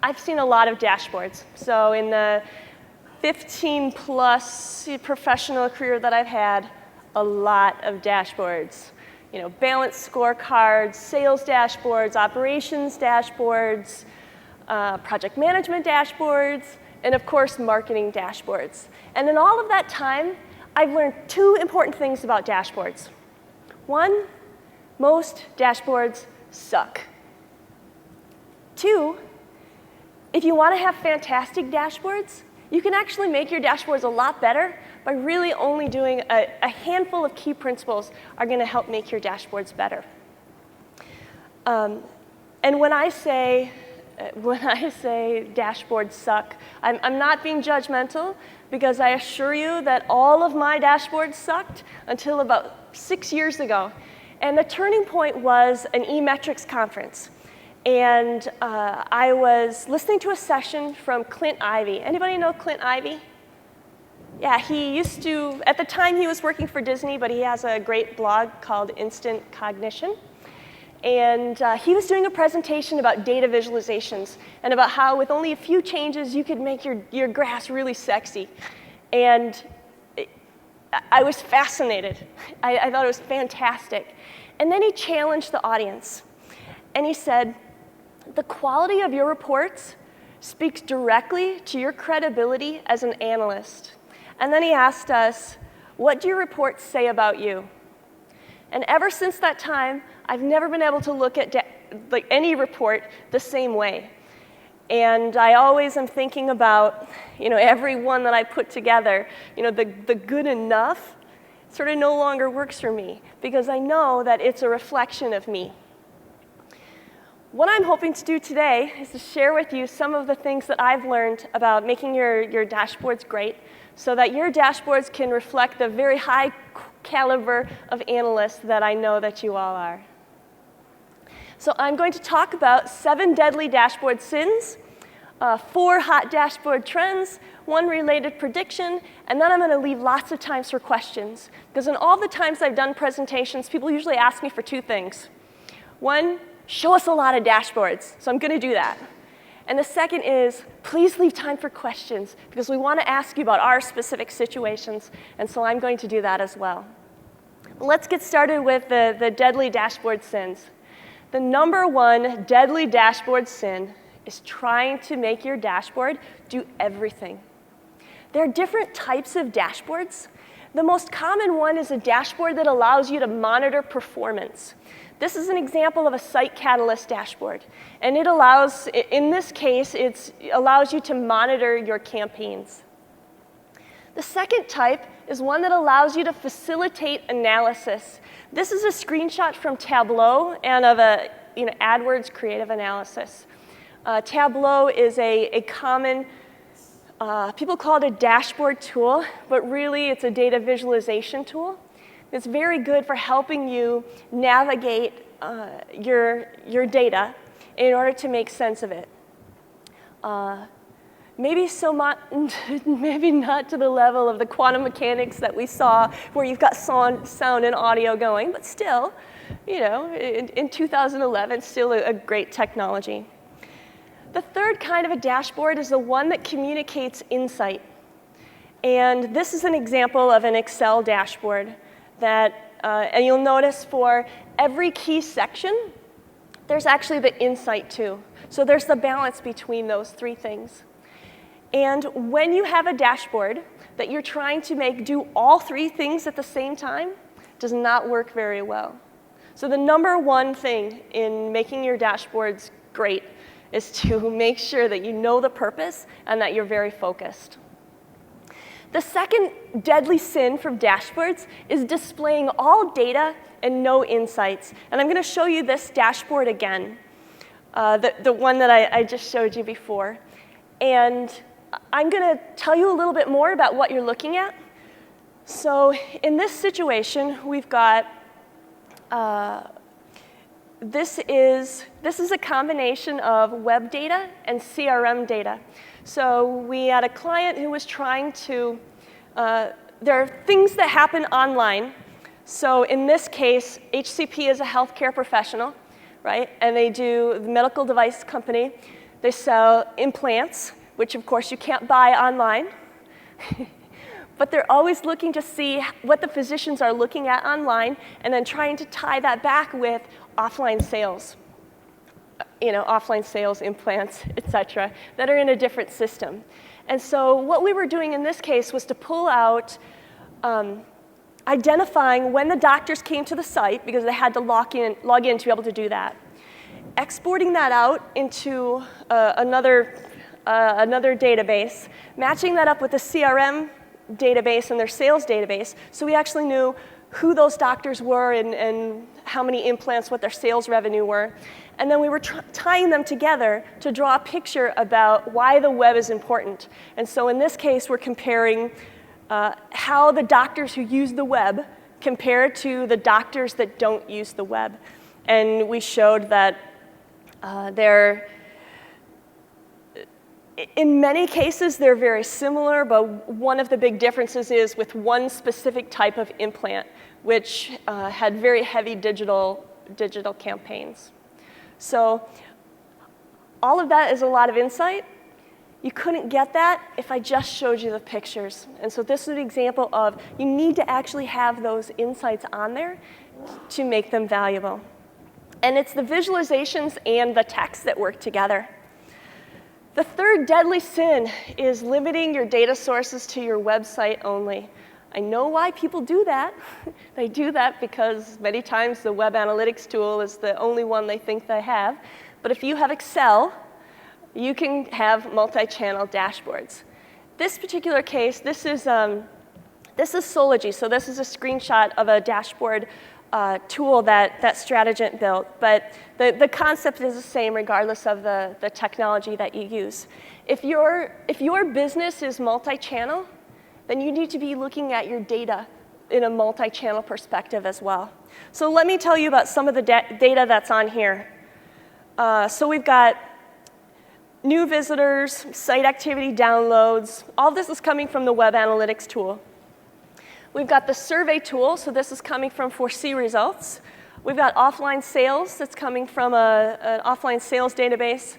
I've seen a lot of dashboards. So in the 15-plus professional career that I've had, a lot of dashboards. Balanced scorecards, sales dashboards, operations dashboards, project management dashboards, and of course, marketing dashboards. And in all of that time, I've learned two important things about dashboards. One, most dashboards suck. Two, if you want to have fantastic dashboards, you can actually make your dashboards a lot better by really only doing a handful of key principles are going to help make your dashboards better. And when I say dashboards suck, I'm not being judgmental, because I assure you that all of my dashboards sucked until about 6 years ago. And the turning point was an eMetrics conference. And I was listening to a session from Clint Ivey. Anybody know Clint Ivey? Yeah, he used to, at the time he was working for Disney, but he has a great blog called Instant Cognition. And he was doing a presentation about data visualizations and about how with only a few changes you could make your graphs really sexy. And I was fascinated. I thought it was fantastic. And then he challenged the audience. And he said, the quality of your reports speaks directly to your credibility as an analyst. And then he asked us, what do your reports say about you? And ever since that time, I've never been able to look at any report the same way. And I always am thinking about every one that I put together. The good enough sort of no longer works for me, because I know that it's a reflection of me. What I'm hoping to do today is to share with you some of the things that I've learned about making your dashboards great, so that your dashboards can reflect the very high caliber of analysts that I know that you all are. So I'm going to talk about 7 deadly dashboard sins, 4 hot dashboard trends, 1 related prediction, and then I'm going to leave lots of times for questions. Because in all the times I've done presentations, people usually ask me for 2 things. 1, show us a lot of dashboards. So I'm going to do that. And the second is, please leave time for questions, because we want to ask you about our specific situations, and so I'm going to do that as well. Let's get started with the deadly dashboard sins. The number 1 deadly dashboard sin is trying to make your dashboard do everything. There are different types of dashboards. The most common one is a dashboard that allows you to monitor performance. This is an example of a Site Catalyst dashboard. And it allows, in this case, it allows you to monitor your campaigns. The second type is one that allows you to facilitate analysis. This is a screenshot from Tableau and of a AdWords creative analysis. Tableau is a common, people call it a dashboard tool, but really it's a data visualization tool. It's very good for helping you navigate your data in order to make sense of it. Maybe not to the level of the quantum mechanics that we saw, where you've got sound and audio going, but still, in 2011, still a great technology. The third kind of a dashboard is the one that communicates insight. And this is an example of an Excel dashboard that, and you'll notice for every key section, there's actually the insight too. So there's the balance between those 3 things. And when you have a dashboard that you're trying to make do all 3 things at the same time, it does not work very well. So the number 1 thing in making your dashboards great is to make sure that you know the purpose and that you're very focused. The second deadly sin from dashboards is displaying all data and no insights. And I'm going to show you this dashboard again, the one that I just showed you before. And I'm going to tell you a little bit more about what you're looking at. So in this situation, we've got, this is a combination of web data and CRM data. So we had a client who was trying to, there are things that happen online. So in this case, HCP is a healthcare professional, right? And they do, the medical device company, They sell implants, which of course you can't buy online. But they're always looking to see what the physicians are looking at online and then trying to tie that back with offline sales. Offline sales, implants, et cetera, that are in a different system. And so what we were doing in this case was to pull out identifying when the doctors came to the site, because they had to log in to be able to do that. Exporting that out into another database, matching that up with the CRM database and their sales database, so we actually knew who those doctors were and how many implants, what their sales revenue were. And then we were tying them together to draw a picture about why the web is important. And so in this case, we're comparing how the doctors who use the web compare to the doctors that don't use the web. And we showed that in many cases, they're very similar, but one of the big differences is with one specific type of implant, which had very heavy digital campaigns. So all of that is a lot of insight. You couldn't get that if I just showed you the pictures. And so this is an example of you need to actually have those insights on there to make them valuable. And it's the visualizations and the text that work together. The third deadly sin is limiting your data sources to your website only. I know why people do that. They do that because many times the web analytics tool is the only one they think they have. But if you have Excel, you can have multi-channel dashboards. This particular case, this is Sology. So this is a screenshot of a dashboard tool that Stratigent built. But the concept is the same regardless of the technology that you use. If your business is multi-channel, then you need to be looking at your data in a multi-channel perspective as well. So let me tell you about some of the data that's on here. So we've got new visitors, site activity downloads. All this is coming from the web analytics tool. We've got the survey tool, so this is coming from 4C results. We've got offline sales that's coming from an offline sales database.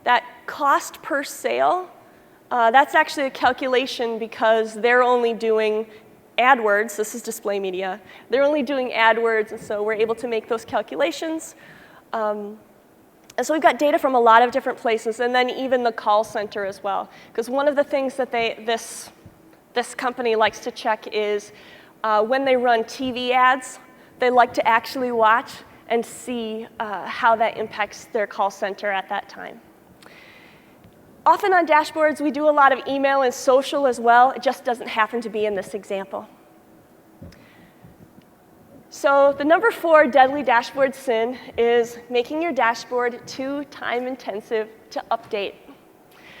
That cost per sale, that's actually a calculation because they're only doing AdWords. This is display media. They're only doing AdWords, and so we're able to make those calculations. And so we've got data from a lot of different places, and then even the call center as well. Because one of the things that this company likes to check is when they run TV ads, they like to actually watch and see how that impacts their call center at that time. Often on dashboards, we do a lot of email and social as well. It just doesn't happen to be in this example. So the number 4 deadly dashboard sin is making your dashboard too time-intensive to update.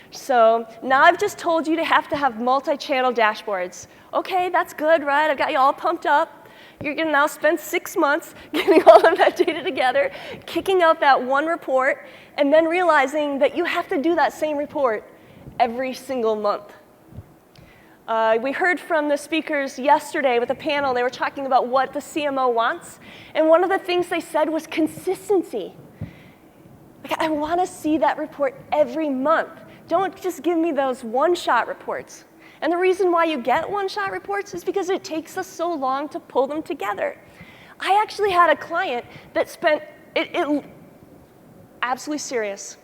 So now I've just told you to have multi-channel dashboards. OK, that's good, right? I've got you all pumped up. You're going to now spend 6 months getting all of that data together, kicking out that one report, and then realizing that you have to do that same report every single month. We heard from the speakers yesterday with the panel. They were talking about what the CMO wants. And one of the things they said was consistency. Like, I want to see that report every month. Don't just give me those one-shot reports. And the reason why you get one-shot reports is because it takes us so long to pull them together. I actually had a client that spent, absolutely serious.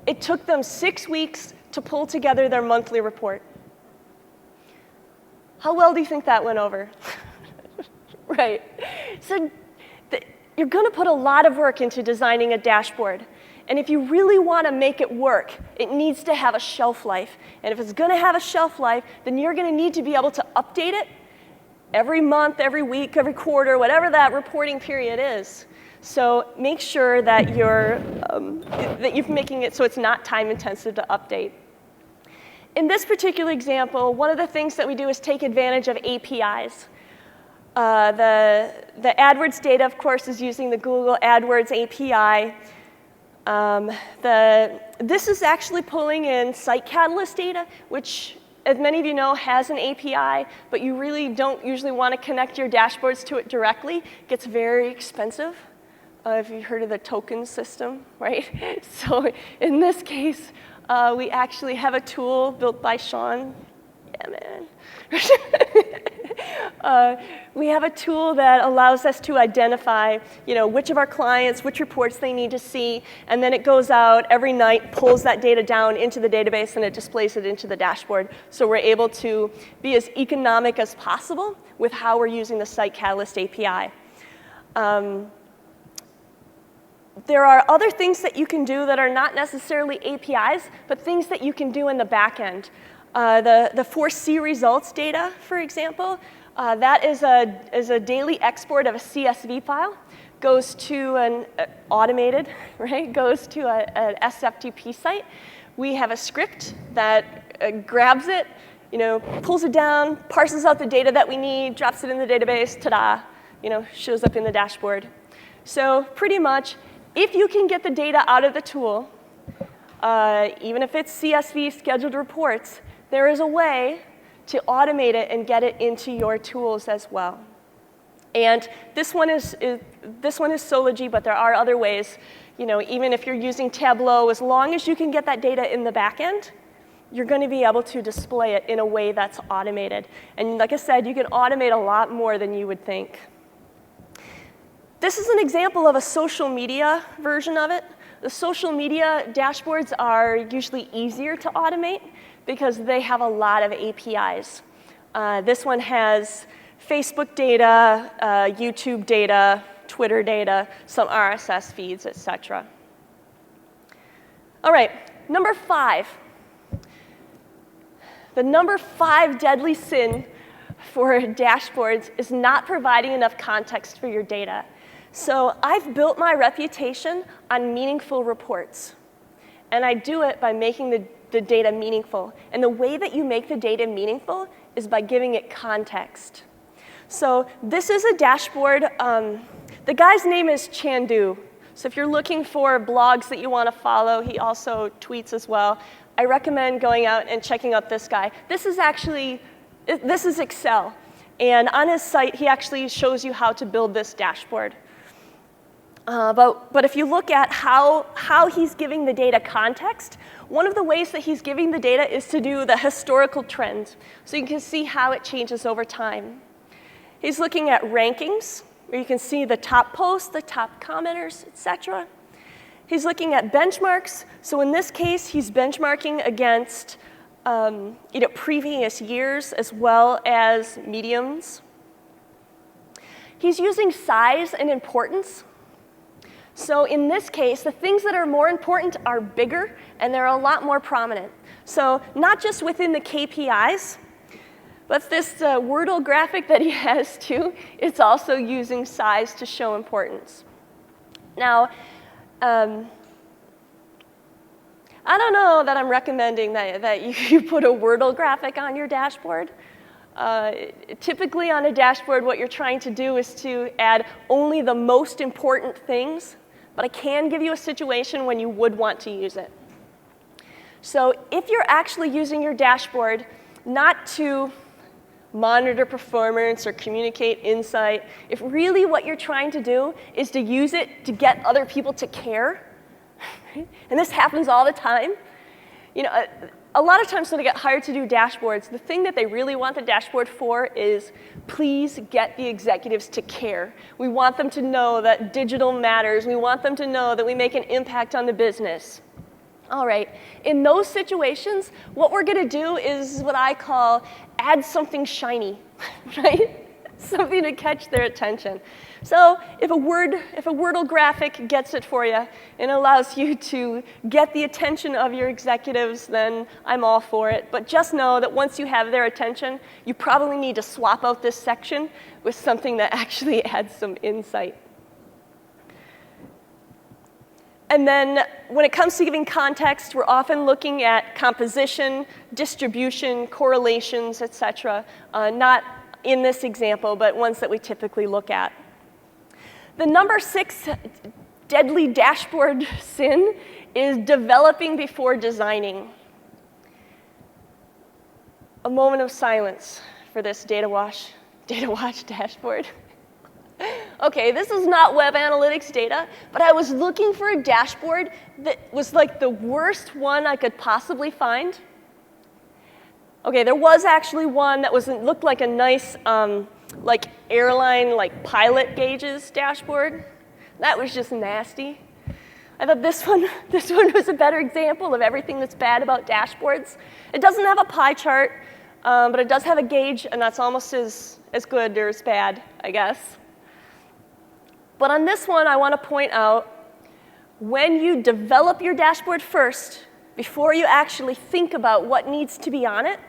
It took them 6 weeks to pull together their monthly report. How well do you think that went over? Right. So you're going to put a lot of work into designing a dashboard. And if you really want to make it work, it needs to have a shelf life. And if it's going to have a shelf life, then you're going to need to be able to update it every month, every week, every quarter, whatever that reporting period is. So make sure that you're making it so it's not time intensive to update. In this particular example, one of the things that we do is take advantage of APIs. The AdWords data, of course, is using the Google AdWords API. This is actually pulling in Site Catalyst data, which, as many of you know, has an API, but you really don't usually want to connect your dashboards to it directly. It gets very expensive. if you've heard of the token system, right? So in this case, we actually have a tool built by Sean. Yeah, man. We have a tool that allows us to identify, which of our clients, which reports they need to see, and then it goes out every night, pulls that data down into the database, and it displays it into the dashboard. So we're able to be as economic as possible with how we're using the Site Catalyst API. There are other things that you can do that are not necessarily APIs, but things that you can do in the back end. The 4C results data, for example, that is a daily export of a CSV file, goes to an automated, right? Goes to an SFTP site. We have a script that grabs it, pulls it down, parses out the data that we need, drops it in the database, ta-da, shows up in the dashboard. So pretty much, if you can get the data out of the tool, even if it's CSV scheduled reports, there is a way to automate it and get it into your tools as well. And this one is Sology, but there are other ways. Even if you're using Tableau, as long as you can get that data in the back end, you're going to be able to display it in a way that's automated. And like I said, you can automate a lot more than you would think. This is an example of a social media version of it. The social media dashboards are usually easier to automate because they have a lot of APIs. This one has Facebook data, YouTube data, Twitter data, some RSS feeds, et cetera. All right, number 5. The number 5 deadly sin for dashboards is not providing enough context for your data. So I've built my reputation on meaningful reports. And I do it by making the data meaningful. And the way that you make the data meaningful is by giving it context. So this is a dashboard. The guy's name is Chandu. So if you're looking for blogs that you want to follow, he also tweets as well. I recommend going out and checking out this guy. This is Excel. And on his site, he actually shows you how to build this dashboard. But if you look at how he's giving the data context, one of the ways that he's giving the data is to do the historical trend. So you can see how it changes over time. He's looking at rankings, where you can see the top posts, the top commenters, et cetera. He's looking at benchmarks. So in this case, he's benchmarking against previous years as well as mediums. He's using size and importance. So in this case, the things that are more important are bigger, and they're a lot more prominent. So not just within the KPIs, but this Wordle graphic that he has too, it's also using size to show importance. Now, I don't know that I'm recommending that you put a Wordle graphic on your dashboard. Typically on a dashboard, what you're trying to do is to add only the most important things, but I can give you a situation when you would want to use it. So if you're actually using your dashboard not to monitor performance or communicate insight, if really what you're trying to do is to use it to get other people to care, and this happens all the time, a lot of times when they get hired to do dashboards, the thing that they really want the dashboard for is, please get the executives to care. We want them to know that digital matters. We want them to know that we make an impact on the business. All right, in those situations, what we're going to do is what I call add something shiny, right? Something to catch their attention. So if a Wordle graphic gets it for you and allows you to get the attention of your executives, then I'm all for it. But just know that once you have their attention, you probably need to swap out this section with something that actually adds some insight. And then when it comes to giving context, we're often looking at composition, distribution, correlations, et cetera. Not in this example, but ones that we typically look at. The number 6 deadly dashboard sin is developing before designing. A moment of silence for this data watch dashboard. Okay, this is not web analytics data, but I was looking for a dashboard that was like the worst one I could possibly find. Okay, there was actually one that looked like a nice like airline, like pilot gauges dashboard. That was just nasty. I thought this one was a better example of everything that's bad about dashboards. It doesn't have a pie chart, but it does have a gauge, and that's almost as good or as bad, I guess. But on this one, I want to point out, when you develop your dashboard first, before you actually think about what needs to be on it,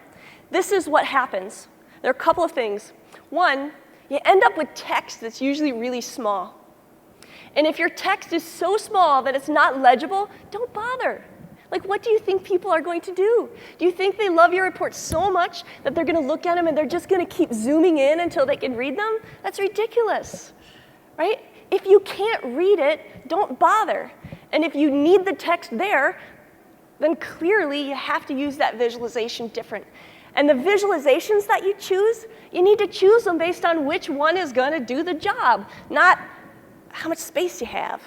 this is what happens. There are a couple of things. One, you end up with text that's usually really small. And if your text is so small that it's not legible, don't bother. Like, what do you think people are going to do? Do you think they love your reports so much that they're going to look at them and they're just going to keep zooming in until they can read them? That's ridiculous, right? If you can't read it, don't bother. And if you need the text there, then clearly you have to use that visualization different. And the visualizations that you choose, you need to choose them based on which one is going to do the job, not how much space you have.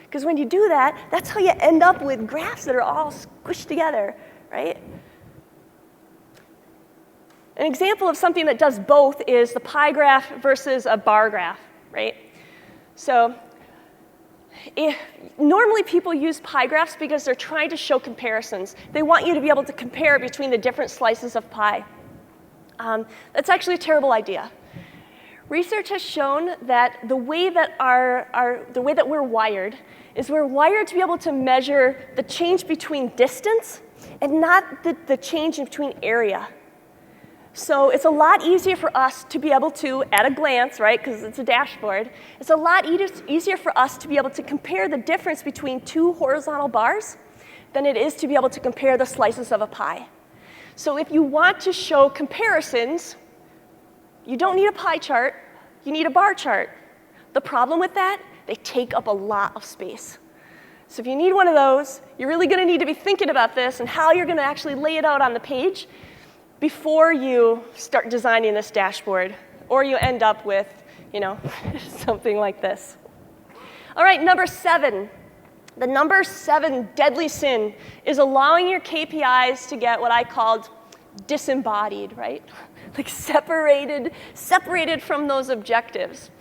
Because when you do that, that's how you end up with graphs that are all squished together, right? An example of something that does both is the pie graph versus a bar graph, right? So normally people use pie graphs because they're trying to show comparisons. They want you to be able to compare between the different slices of pie. That's actually a terrible idea. Research has shown that the way that we're wired is we're wired to be able to measure the change between distance and not the change between area. So it's a lot easier for us to be able to, at a glance, right, because it's a dashboard, it's a lot easier for us to be able to compare the difference between two horizontal bars than it is to be able to compare the slices of a pie. So if you want to show comparisons, you don't need a pie chart, you need a bar chart. The problem with that, they take up a lot of space. So if you need one of those, you're really going to need to be thinking about this and how you're going to actually lay it out on the page before you start designing this dashboard, or you end up with, something like this. All right, number 7. The number 7 deadly sin is allowing your KPIs to get what I called disembodied, right? Like separated from those objectives.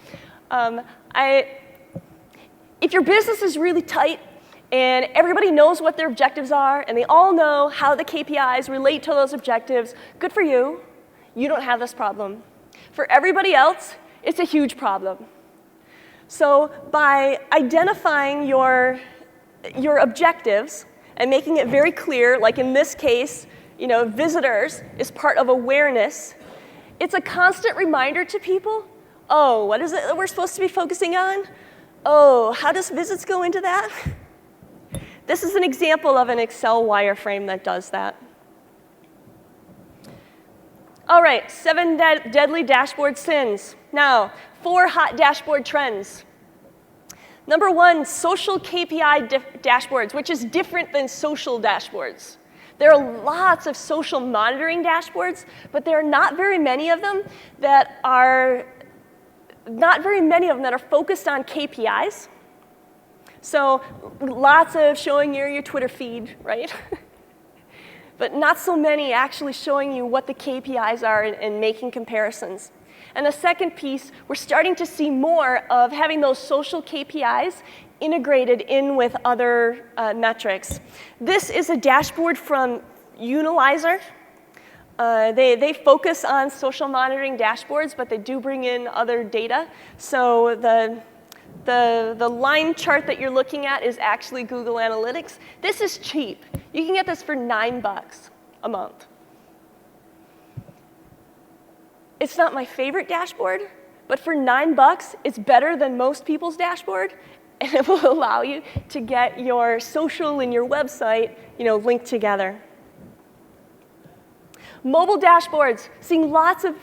If your business is really tight and everybody knows what their objectives are and they all know how the KPIs relate to those objectives, good for you. You don't have this problem. For everybody else, it's a huge problem. So by identifying your objectives and making it very clear, like in this case, visitors is part of awareness, it's a constant reminder to people, oh, what is it that we're supposed to be focusing on? Oh, how does visits go into that? This is an example of an Excel wireframe that does that. All right, 7 deadly dashboard sins. Now, 4 hot dashboard trends. Number 1, social KPI dashboards, which is different than social dashboards. There are lots of social monitoring dashboards, but there are not very many of them that are focused on KPIs. So lots of showing your Twitter feed, right? But not so many actually showing you what the KPIs are and making comparisons. And the second piece, we're starting to see more of having those social KPIs integrated in with other metrics. This is a dashboard from Unilyzer. They focus on social monitoring dashboards, but they do bring in other data. So the line chart that you're looking at is actually Google Analytics. This is cheap. You can get this for $9 a month. It's not my favorite dashboard, but for $9, it's better than most people's dashboard, and it will allow you to get your social and your website, linked together. Mobile dashboards, seeing lots of,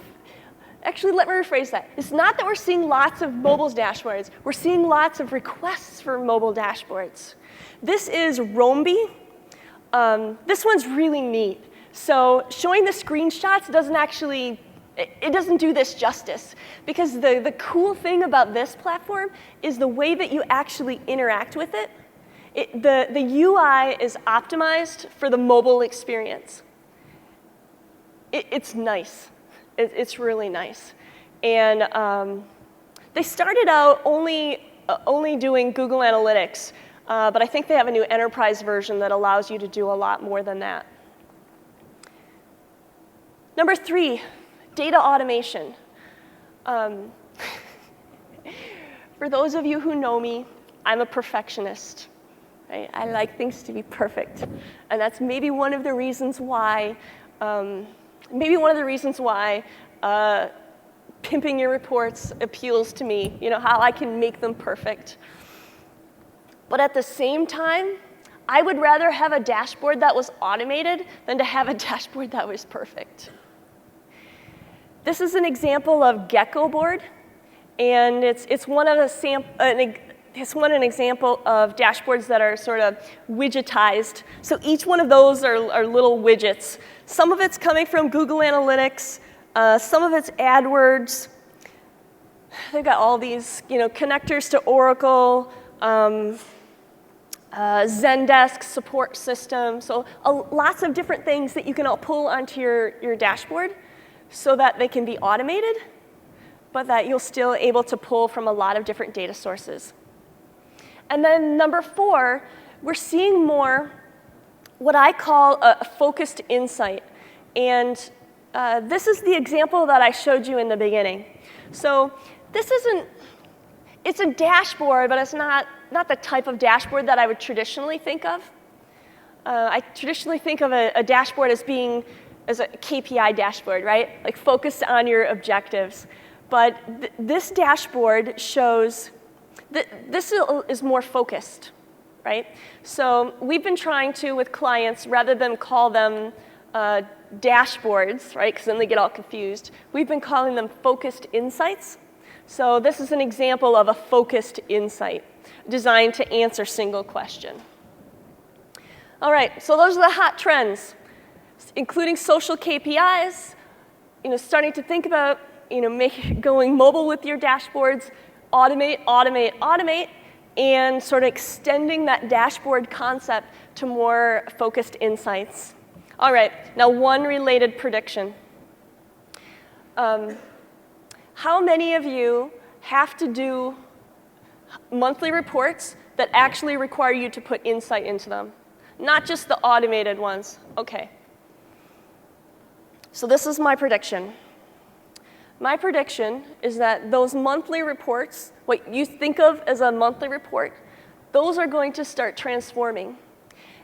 actually let me rephrase that. It's not that we're seeing lots of mobile dashboards, we're seeing lots of requests for mobile dashboards. This is Romby. This one's really neat. So showing the screenshots doesn't actually It doesn't do this justice, because the cool thing about this platform is the way that you actually interact with it. The UI is optimized for the mobile experience. It's nice. It's really nice. And they started out only doing Google Analytics, but I think they have a new enterprise version that allows you to do a lot more than that. Number 3, data automation. For those of you who know me, I'm a perfectionist. Right? I like things to be perfect, and that's maybe one of the reasons why. Pimping your reports appeals to me. You know, how I can make them perfect. But at the same time, I would rather have a dashboard that was automated than to have a dashboard that was perfect. This is an example of Gecko board, and it's an example of dashboards that are sort of widgetized. So each one of those are little widgets. Some of it's coming from Google Analytics, some of it's AdWords. They've got all these, connectors to Oracle, Zendesk support system. So lots of different things that you can all pull onto your dashboard, so that they can be automated, but that you'll still able to pull from a lot of different data sources. And then number 4, we're seeing more what I call a focused insight. And this is the example that I showed you in the beginning. So this it's a dashboard, but it's not the type of dashboard that I would traditionally think of. I traditionally think of a dashboard as being as a KPI dashboard, right? Like focused on your objectives. But this dashboard shows that this is more focused, right? So we've been trying to, with clients, rather than call them dashboards, right? Because then they get all confused. We've been calling them focused insights. So this is an example of a focused insight designed to answer single question. All right, so those are the hot trends, including social KPIs, starting to think about, going mobile with your dashboards, automate, and sort of extending that dashboard concept to more focused insights. All right, now one related prediction. How many of you have to do monthly reports that actually require you to put insight into them? Not just the automated ones. Okay. So this is my prediction. My prediction is that those monthly reports, what you think of as a monthly report, those are going to start transforming.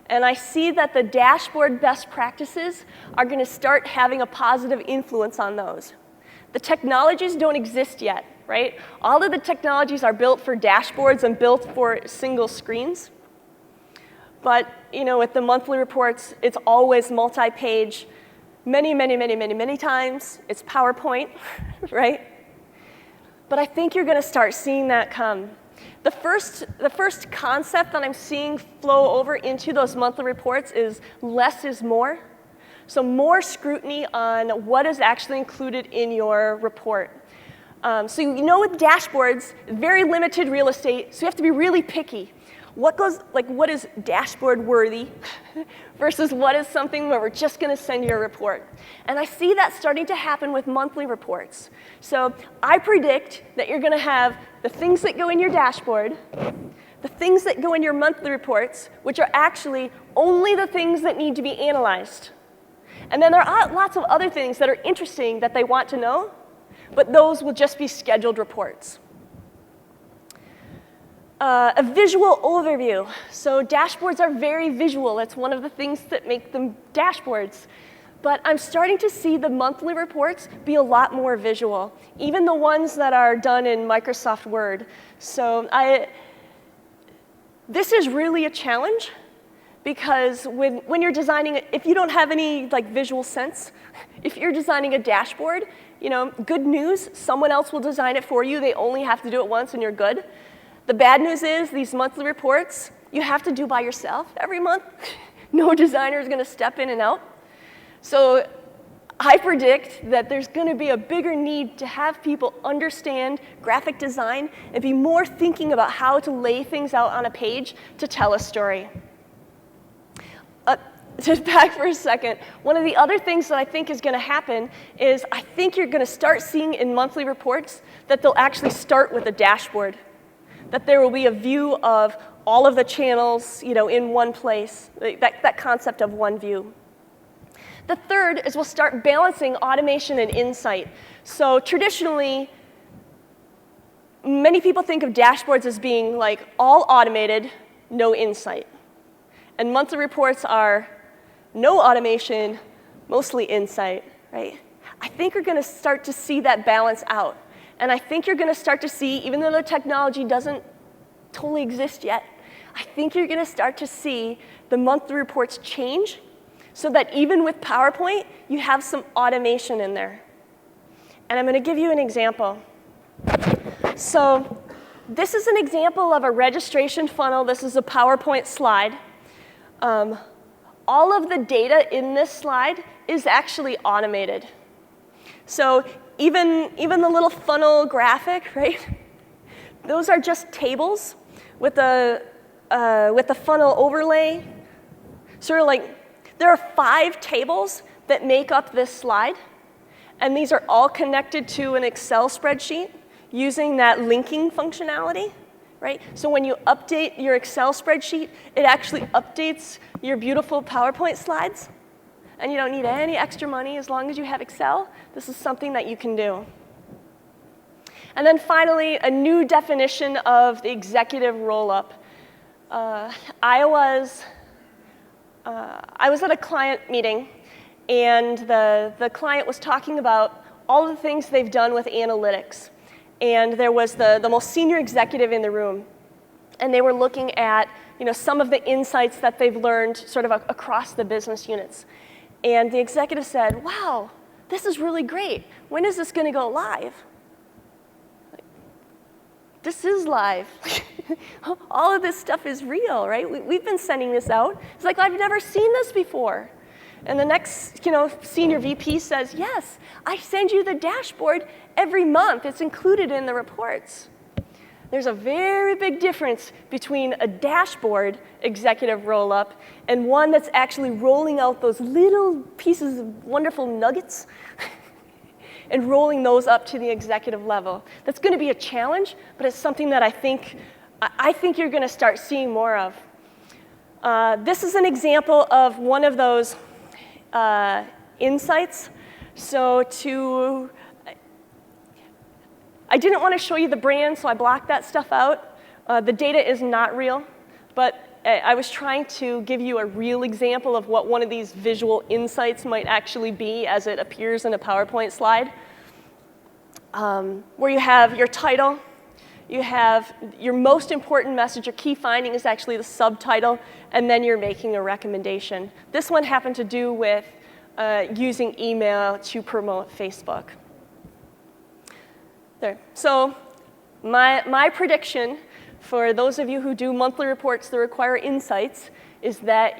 And I see that the dashboard best practices are going to start having a positive influence on those. The technologies don't exist yet, right? All of the technologies are built for dashboards and built for single screens. But with the monthly reports, it's always multi-page, many times. It's PowerPoint, right? But I think you're going to start seeing that come. The first concept that I'm seeing flow over into those monthly reports is less is more. So more scrutiny on what is actually included in your report. So with dashboards, very limited real estate, so you have to be really picky. What is dashboard worthy versus what is something where we're just going to send you a report? And I see that starting to happen with monthly reports. So I predict that you're going to have the things that go in your dashboard, the things that go in your monthly reports, which are actually only the things that need to be analyzed. And then there are lots of other things that are interesting that they want to know, but those will just be scheduled reports. A visual overview. So dashboards are very visual. It's one of the things that make them dashboards. But I'm starting to see the monthly reports be a lot more visual, even the ones that are done in Microsoft Word. So this is really a challenge, because when you're designing it, if you don't have any visual sense, if you're designing a dashboard, good news, someone else will design it for you. They only have to do it once and you're good. The bad news is these monthly reports, you have to do by yourself every month. No designer is going to step in and out. So I predict that there's going to be a bigger need to have people understand graphic design and be more thinking about how to lay things out on a page to tell a story. Just back for a second, one of the other things that I think is going to happen is I think you're going to start seeing in monthly reports that they'll actually start with a dashboard, that there will be a view of all of the channels, in one place, that concept of one view. The third is we'll start balancing automation and insight. So traditionally, many people think of dashboards as being like all automated, no insight. And monthly reports are no automation, mostly insight, right? I think we're going to start to see that balance out. And I think you're going to start to see, even though the technology doesn't totally exist yet, I think you're going to start to see the monthly reports change so that even with PowerPoint, you have some automation in there. And I'm going to give you an example. So this is an example of a registration funnel. This is a PowerPoint slide. All of the data in this slide is actually automated. So even the little funnel graphic, right? Those are just tables with the funnel overlay. Sort of like, there are 5 tables that make up this slide, and these are all connected to an Excel spreadsheet using that linking functionality. Right? So when you update your Excel spreadsheet, it actually updates your beautiful PowerPoint slides. And you don't need any extra money as long as you have Excel. This is something that you can do. And then finally, a new definition of the executive roll-up. I was at a client meeting, and the client was talking about all the things they've done with analytics. And there was the most senior executive in the room. And they were looking at some of the insights that they've learned sort of across the business units. And the executive said, wow, this is really great. When is this going to go live? Like, this is live. All of this stuff is real, right? We've been sending this out. It's like, I've never seen this before. And the next senior VP says, yes, I send you the dashboard every month. It's included in the reports. There's a very big difference between a dashboard executive roll-up and one that's actually rolling out those little pieces of wonderful nuggets and rolling those up to the executive level. That's going to be a challenge, but it's something that I think you're going to start seeing more of. This is an example of one of those insights. So I didn't want to show you the brand, so I blocked that stuff out. The data is not real, but I was trying to give you a real example of what one of these visual insights might actually be as it appears in a PowerPoint slide, where you have your title, you have your most important message, your key finding is actually the subtitle, and then you're making a recommendation. This one happened to do with using email to promote Facebook. There. So my prediction for those of you who do monthly reports that require insights is that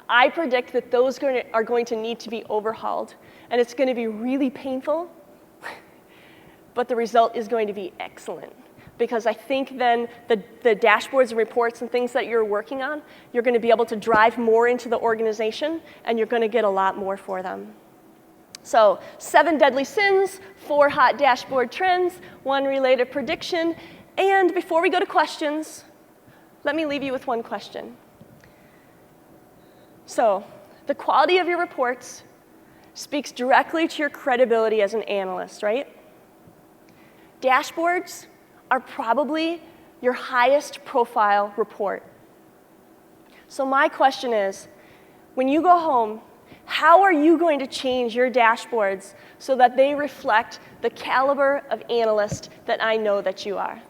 I predict that those are going to need to be overhauled. And it's going to be really painful, but the result is going to be excellent. Because I think then the dashboards and reports and things that you're working on, you're going to be able to drive more into the organization, and you're going to get a lot more for them. So 7 deadly sins, 4 hot dashboard trends, 1 related prediction. And before we go to questions, let me leave you with one question. So the quality of your reports speaks directly to your credibility as an analyst, right? Dashboards are probably your highest profile report. So my question is, when you go home, how are you going to change your dashboards so that they reflect the caliber of analyst that I know that you are?